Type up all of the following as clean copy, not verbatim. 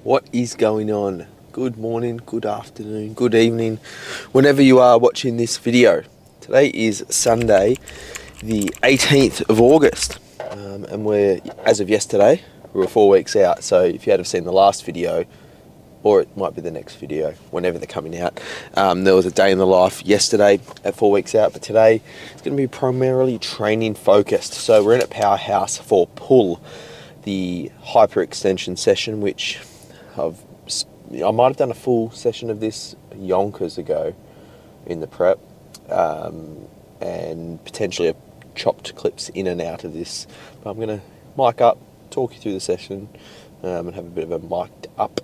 What is going on? Good morning, good afternoon, good evening, whenever you are watching this video. Today is Sunday, the 18th of August, and as of yesterday, we were 4 weeks out. So if you had seen the last video, or it might be the next video, whenever they're coming out, there was a day in the life yesterday at 4 weeks out, but today it's going to be primarily training focused. So we're in at Powerhouse for pull, the hyperextension session, which I might have done a full session of this yonkers ago in the prep, and potentially have chopped clips in and out of this. But I'm going to mic up, talk you through the session, and have a bit of a mic'd up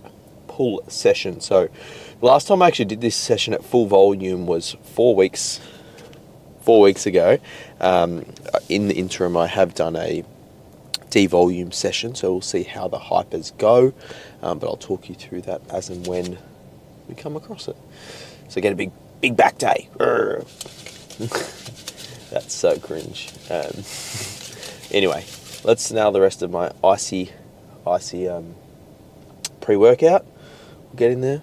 pull session. So the last time I actually did this session at full volume was 4 weeks ago. In the interim, I have done a devolume session, so we'll see how the hypers go, but I'll talk you through that as and when we come across it. So get a big back day. That's so cringe. Anyway, let's nail the rest of my icy pre-workout. We'll get in there,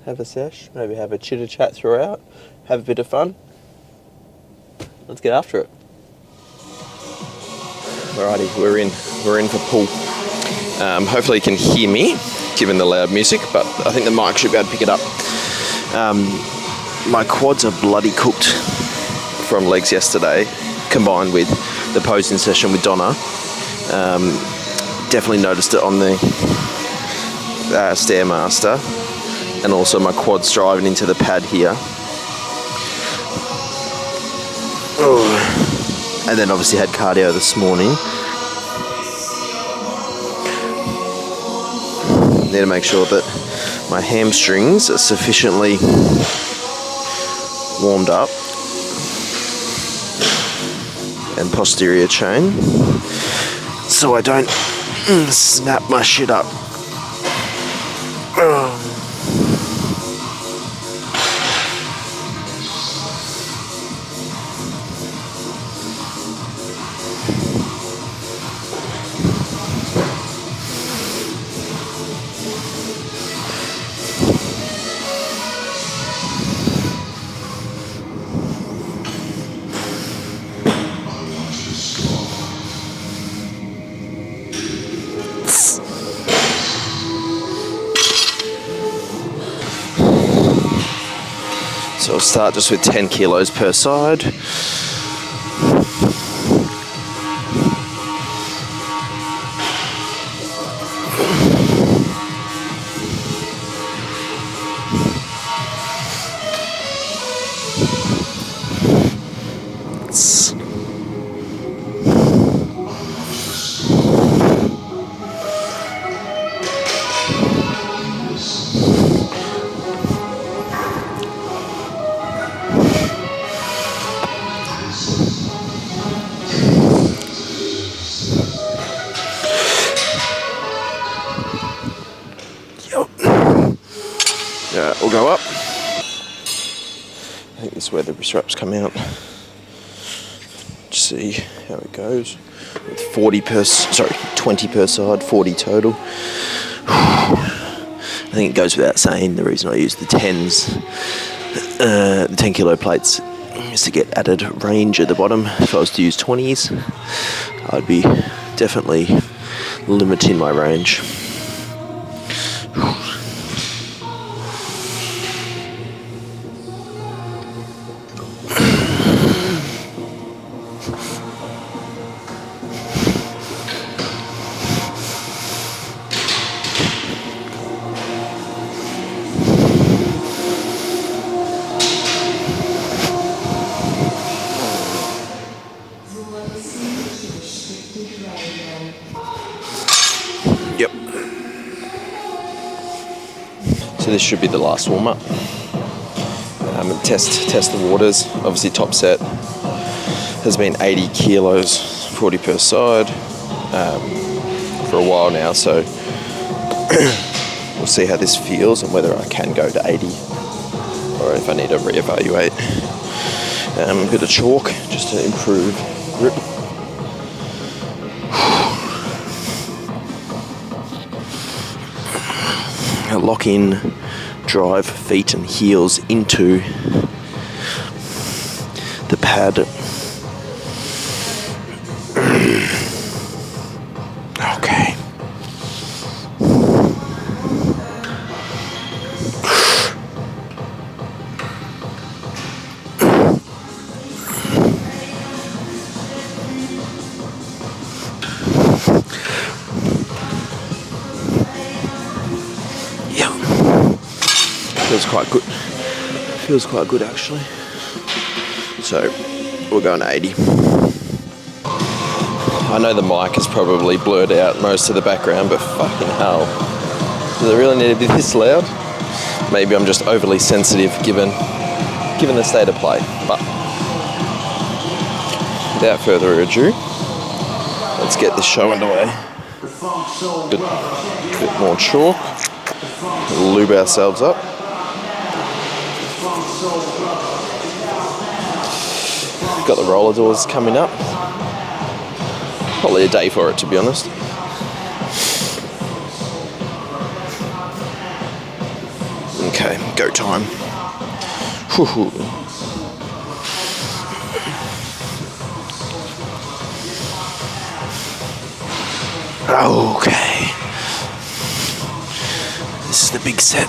have a sesh, maybe have a chitter chat throughout, have a bit of fun. Let's get after it. Alrighty, we're in for pull. Hopefully you can hear me, given the loud music, but I think the mic should be able to pick it up. My quads are bloody cooked from legs yesterday, combined with the posing session with Donna. Definitely noticed it on the Stairmaster, and also my quads driving into the pad here. And then obviously had cardio this morning. Need to make sure that my hamstrings are sufficiently warmed up, and posterior chain, so I don't snap my shit up. So I'll start just with 10 kilos per side. We'll go up. I think this is where the wrist wraps come out. Just see how it goes. With 20 per side, 40 total. I think it goes without saying, the reason I use the 10s, the 10 kilo plates, is to get added range at the bottom. If I was to use 20s, I'd be definitely limiting my range. Yep. So this should be the last warm-up. Test the waters. Obviously top set has been 80 kilos, 40 per side, for a while now, so we'll see how this feels and whether I can go to 80 or if I need to reevaluate. A bit of chalk just to improve grip. lock in, drive feet and heels into the pad. Okay. Yeah. Feels quite good. Feels quite good actually. So we're going 80. I know the mic is probably blurred out most of the background, but fucking hell. Does it really need to be this loud? Maybe I'm just overly sensitive given the state of play. But without further ado, let's get this show underway. A bit more chalk. Lube ourselves up. Got the roller doors coming up. Probably a day for it, to be honest. Okay, go time. Whew. Okay. This is the big set.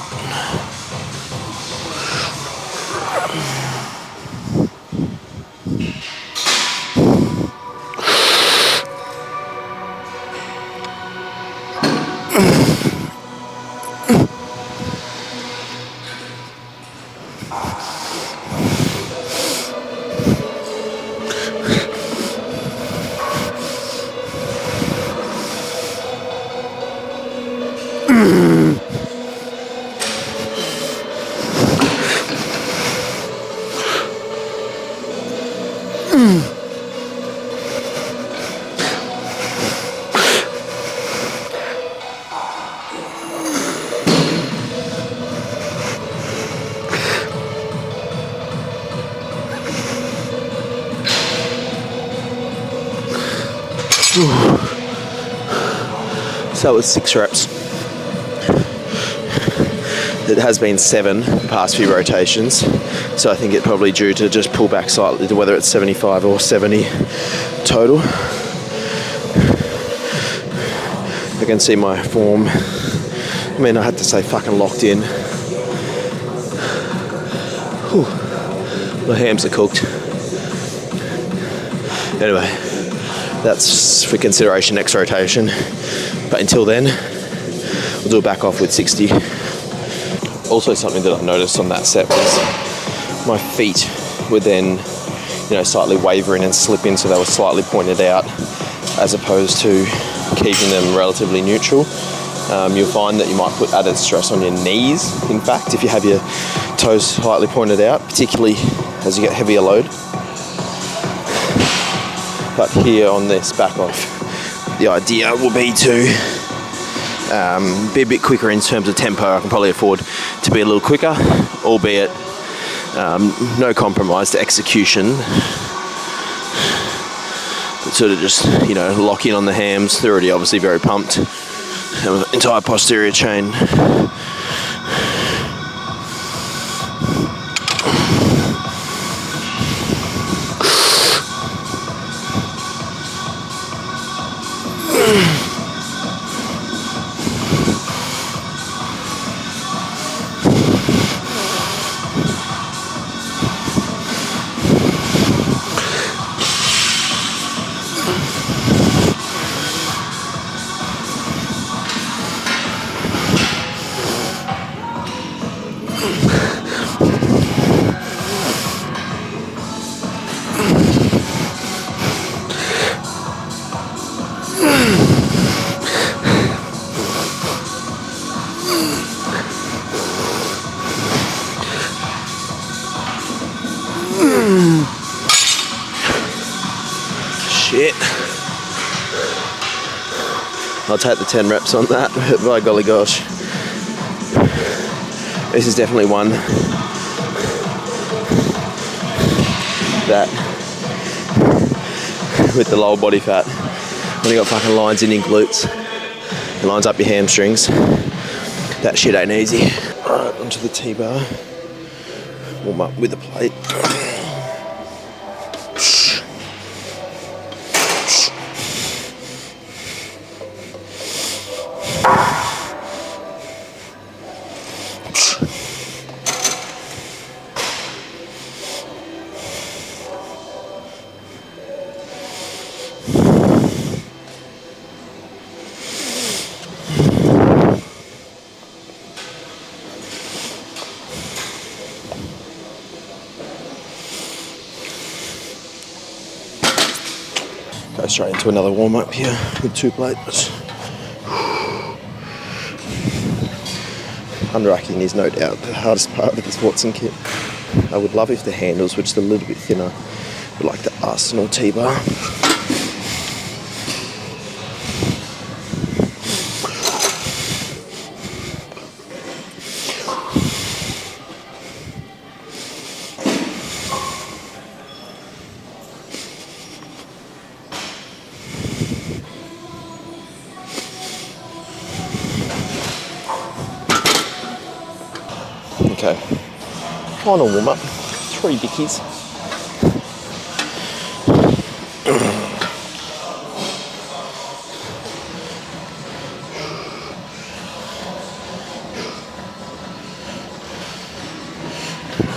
So it was 6 reps. It has been 7 the past few rotations, so I think it probably due to just pull back slightly to whether it's 75 or 70 total. I can see my form. I mean, I had to say fucking locked in. Whew. My hams are cooked. Anyway, that's for consideration next rotation. But until then, we'll do a back off with 60. Also, something that I noticed on that set was my feet would then, slightly waver in and slip in, so they were slightly pointed out, as opposed to keeping them relatively neutral. You'll find that you might put added stress on your knees, in fact, if you have your toes slightly pointed out, particularly as you get heavier load. But here on this back off, the idea will be to be a bit quicker in terms of tempo. I can probably afford to be a little quicker, albeit no compromise to execution. But sort of just, lock in on the hams. They're already obviously very pumped. And the entire posterior chain. Shit. I'll take the 10 reps on that, by golly gosh. This is definitely one that, with the lower body fat, when you got fucking lines in your glutes, it lines up your hamstrings. That shit ain't easy. Alright, onto the T-bar. Warm up with a plate. Go straight into another warm up here with 2 plates. Underracking is no doubt the hardest part of this Watson kit. I would love if the handles were just a little bit thinner, but like the Arsenal T-bar. Okay, final warm up, 3 bickies.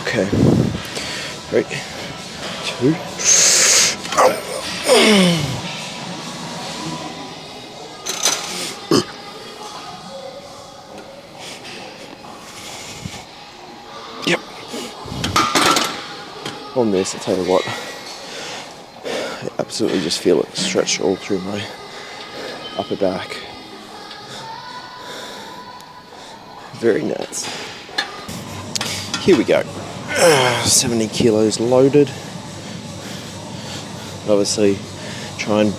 Okay, 3, 2. Yep. On this, I'll tell you what, I absolutely just feel it stretch all through my upper back. Very nice. Here we go. 70 kilos loaded. Obviously, trying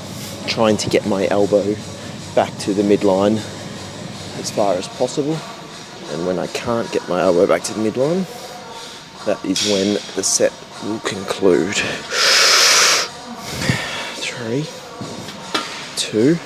to get my elbow back to the midline as far as possible. And when I can't get my elbow back to the midline, that is when the set will conclude. 3, 2.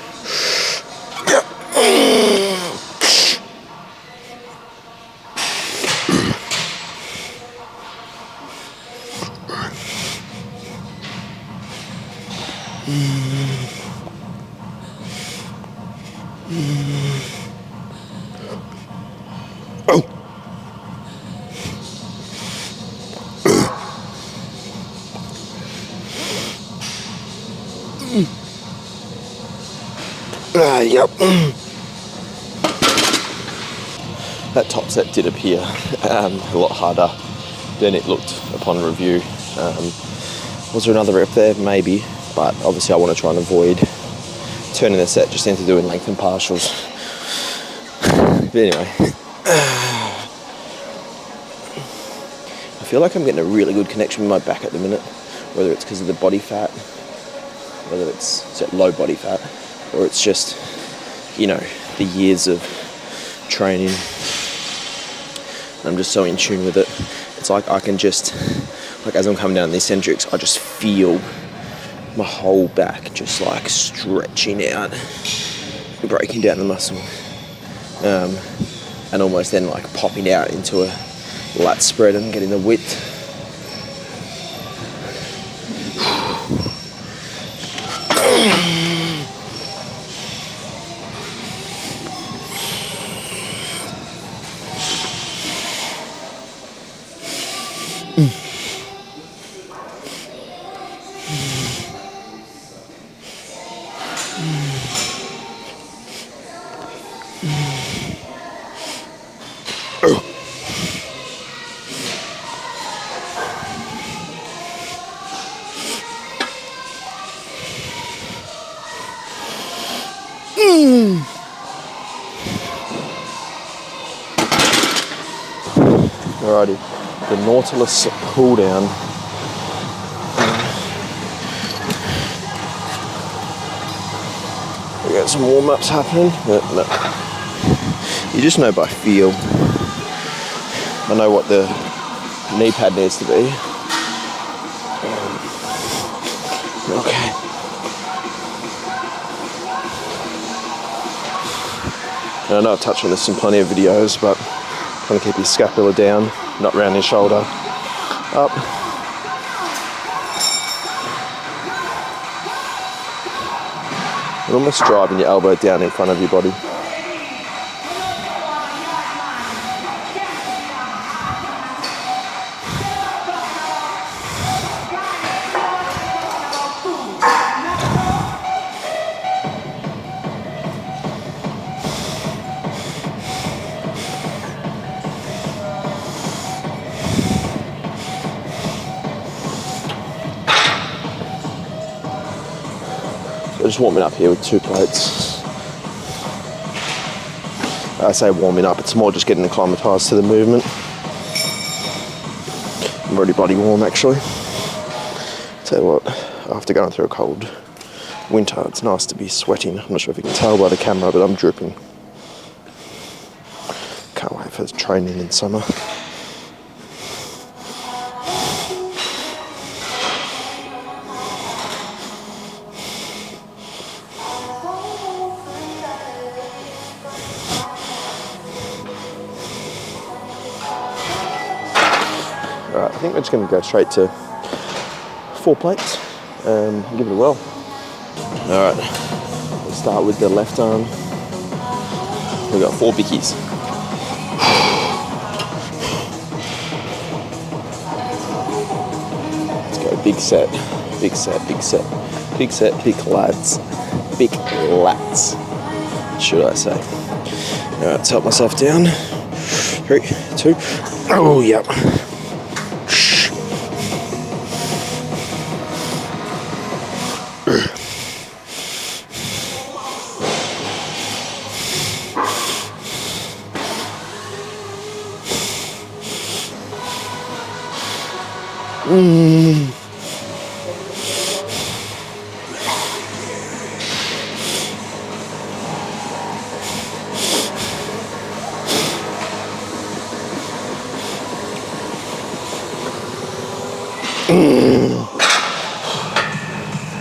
Yep. That top set did appear a lot harder than it looked upon review. Was there another rep there? Maybe, but obviously I want to try and avoid turning the set just into doing length and partials. But anyway, I feel like I'm getting a really good connection with my back at the minute, whether it's because of the body fat, whether it's low body fat, or it's just, you know, the years of training. I'm just so in tune with it. It's like I can just, like as I'm coming down the eccentrics, I just feel my whole back just like stretching out, breaking down the muscle, and almost then like popping out into a lat spread and getting the width. Alrighty, the Nautilus pull down. We got some warm-ups happening, but no. You just know by feel. I know what the knee pad needs to be. Okay. And I know I've touched on this in plenty of videos, but trying to keep your scapula down, not round your shoulder, up. And almost driving your elbow down in front of your body. So just warming up here with 2 plates. I say warming up, it's more just getting acclimatised to the movement. I'm already bloody warm actually. Tell you what, after going through a cold winter, it's nice to be sweating. I'm not sure if you can tell by the camera, but I'm dripping. Can't wait for training in summer. Alright, I think we're just going to go straight to 4 plates and give it a whirl. Alright, let's start with the left arm. We've got 4 bickies. Let's go big set, big set, big set, big set, big lats. Big lats, should I say. Alright, let's help myself down. 3, 2, oh yep.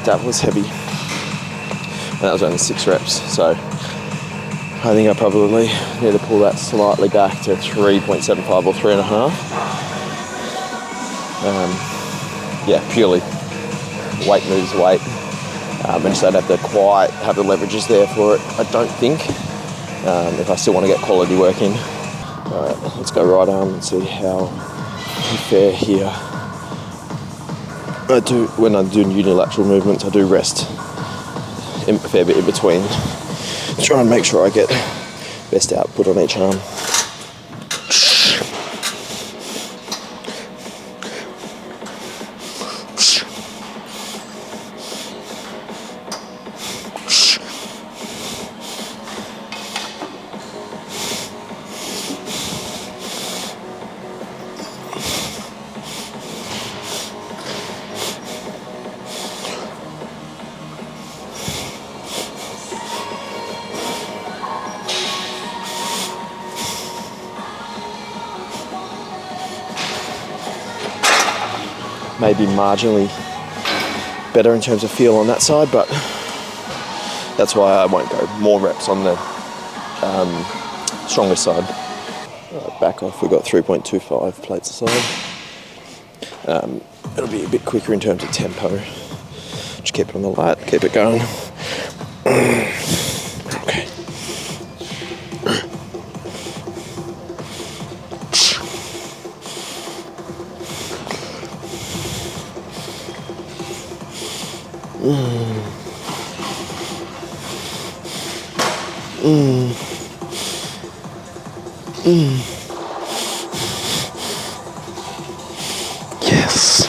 That was heavy. And that was only 6 reps, so I think I probably need to pull that slightly back to 3.75 or 3.5. Yeah, purely weight moves weight. I just don't have to quite have the leverages there for it, I don't think, if I still want to get quality work in. Alright, let's go right arm and see how we fare here. When I do unilateral movements, I do rest a fair bit in between. Try and make sure I get best output on each arm. Maybe marginally better in terms of feel on that side, but that's why I won't go more reps on the stronger side. Back off, we've got 3.25 plates aside. It'll be a bit quicker in terms of tempo. Just keep it on the light, keep it going. Okay. Yes.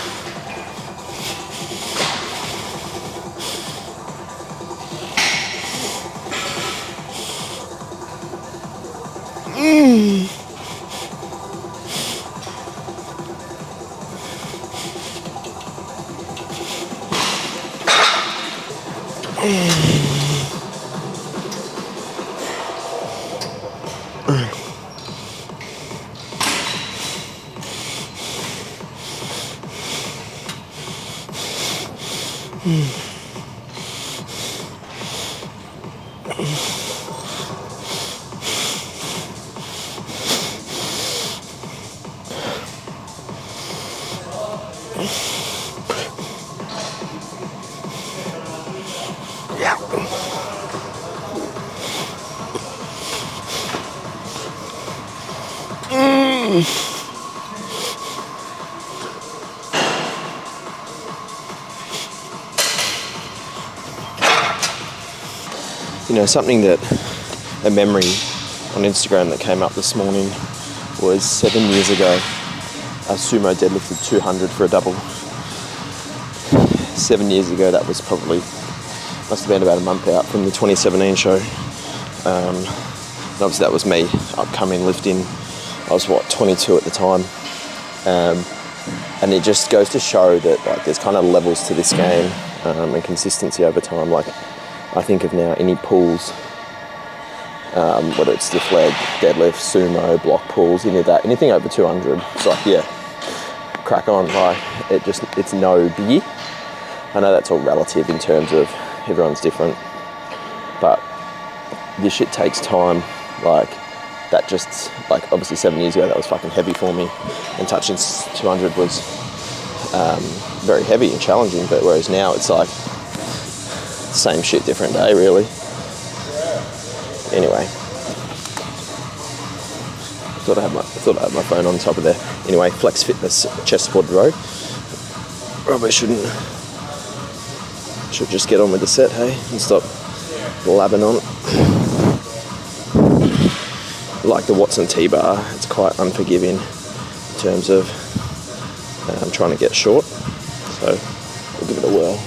You know, something that, a memory on Instagram that came up this morning was 7 years ago, I sumo deadlifted 200 for a double. 7 years ago, that was probably, must have been about a month out from the 2017 show. And obviously that was me, upcoming lifting. I was, 22 at the time. And it just goes to show that like there's kind of levels to this game and consistency over time. Like I think of now any pulls, whether it's stiff leg, deadlift, sumo, block pulls, any of that, anything over 200, it's like, yeah, crack on. Like it's no biggie. I know that's all relative in terms of everyone's different, but this shit takes time. Like that just, like obviously 7 years ago that was fucking heavy for me, and touching 200 was very heavy and challenging, but whereas now it's like same shit, different day really. Anyway, I thought I had my phone on top of there. Anyway, Flex Fitness chest supported row. Probably should just get on with the set, hey, and stop blabbing on it. Like the Watson T-bar, it's quite unforgiving in terms of trying to get short, so we'll give it a whirl.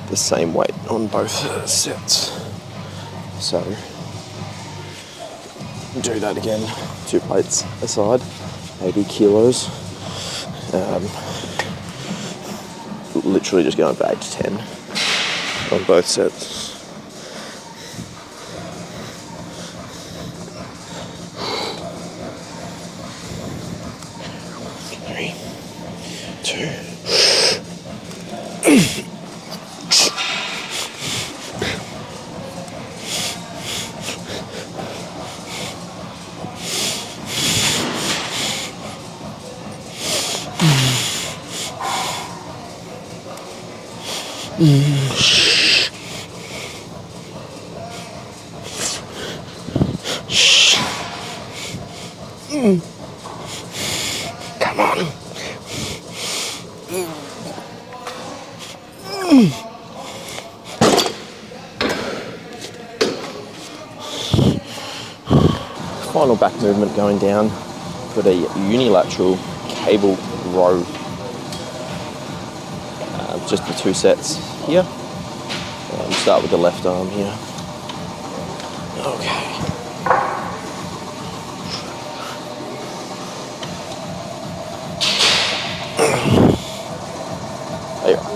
The same weight on both sets, so do that again, 2 plates aside, 80 kilos, literally just going for 8 to 10 on both sets. Three, 2. Come on. Final back movement going down. Got a unilateral cable row. Just the 2 sets here. Start with the left arm here. Okay. There you are.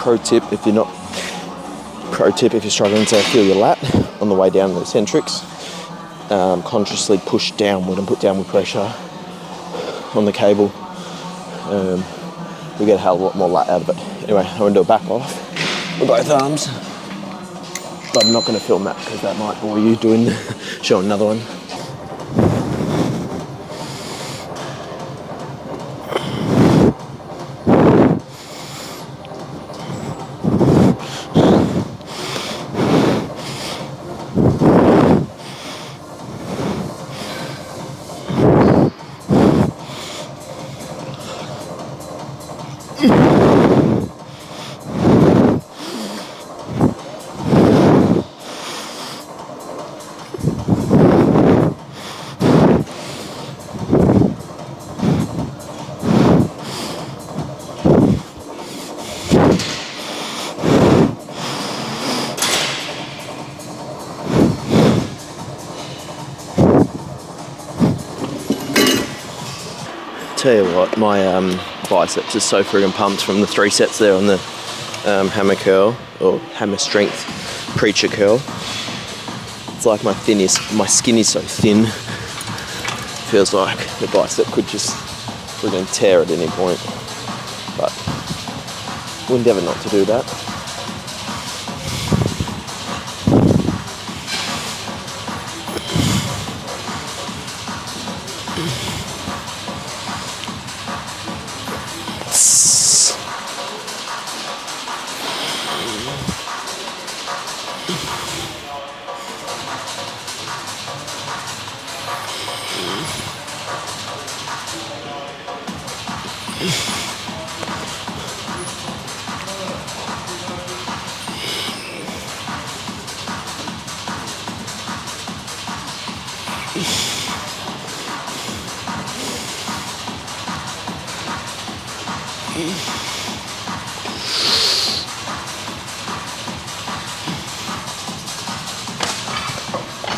Pro tip if you're struggling to feel your lat on the way down the eccentrics, consciously push downward and put downward pressure on the cable. We get a hell of a lot more lat out of it. Anyway, I'm going to do a back off with both arms, but I'm not going to film that because that might bore you showing another one. Tell you what, my biceps are so friggin' pumped from the 3 sets there on the hammer curl, or hammer strength preacher curl. It's like my skin is so thin. Feels like the bicep could just friggin' tear at any point. But we'll endeavour not to do that.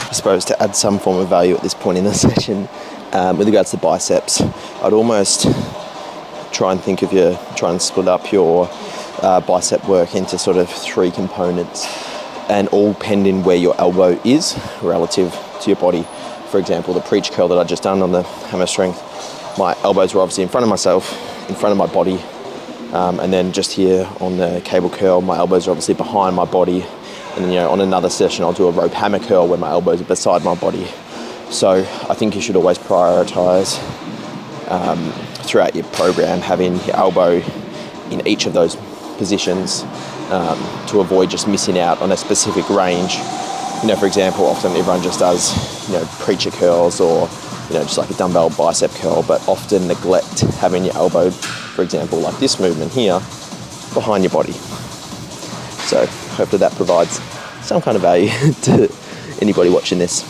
I suppose to add some form of value at this point in the session, with regards to biceps, I'd almost try and split up your bicep work into sort of 3 components, and all pending where your elbow is relative to your body. For example, the preach curl that I just done on the hammer strength, my elbows were obviously in front of myself, in front of my body, and then just here on the cable curl, my elbows are obviously behind my body. And then, on another session, I'll do a rope hammer curl where my elbows are beside my body. So I think you should always prioritise throughout your program having your elbow in each of those positions to avoid just missing out on a specific range. For example, often everyone just does, preacher curls or, just like a dumbbell bicep curl, but often neglect having your elbow, for example, like this movement here, behind your body. So hopefully that provides some kind of value to anybody watching this.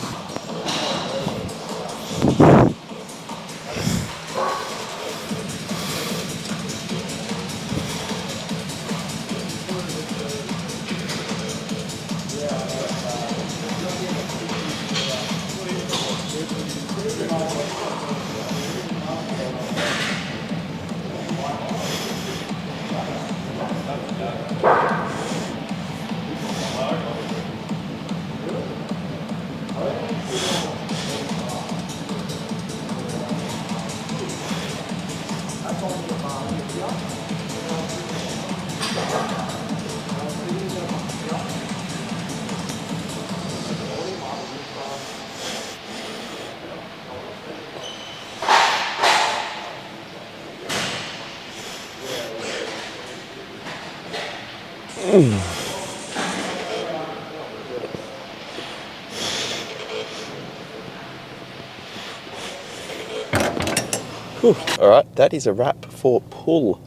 Alright, that is a wrap for pull.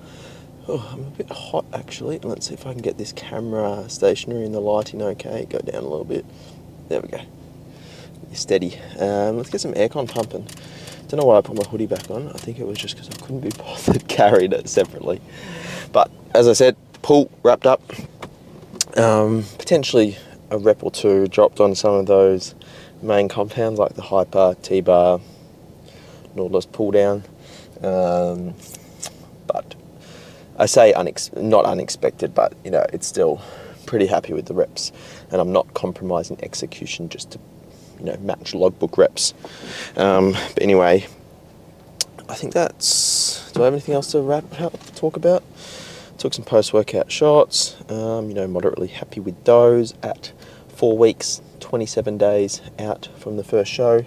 Oh, I'm a bit hot actually. Let's see if I can get this camera stationary and the lighting okay. Go down a little bit. There we go. Steady. Let's get some aircon pumping. Don't know why I put my hoodie back on. I think it was just because I couldn't be bothered carrying it separately. But as I said, pull wrapped up. Potentially a rep or 2 dropped on some of those main compounds like the hyper, T-bar, Nautilus pull down. But I say not unexpected, but you know, it's still pretty happy with the reps, and I'm not compromising execution just to, you know, match logbook reps. But anyway, I think that's. Do I have anything else to talk about? Took some post-workout shots. You know, moderately happy with those at 4 weeks, 27 days out from the first show.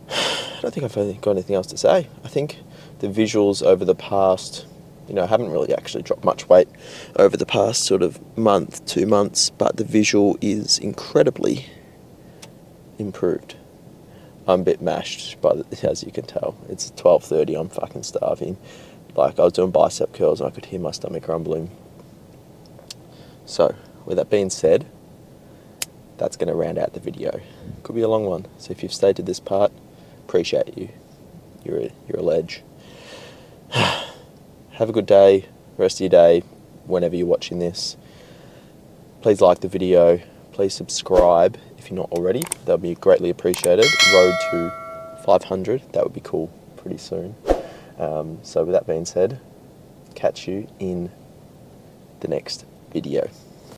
I don't think I've got anything else to say. I think the visuals over the past, you know, I haven't really actually dropped much weight over the past sort of month, 2 months, but the visual is incredibly improved. I'm a bit mashed, but as you can tell, it's 12:30. I'm fucking starving. Like, I was doing bicep curls and I could hear my stomach rumbling. So, with that being said, that's going to round out the video. Could be a long one. So if you've stayed to this part, appreciate you. You're a ledge. Have a good day, rest of your day, whenever you're watching this. Please like the video. Please subscribe if you're not already. That would be greatly appreciated. Road to 500. That would be cool pretty soon. So with that being said, catch you in the next video.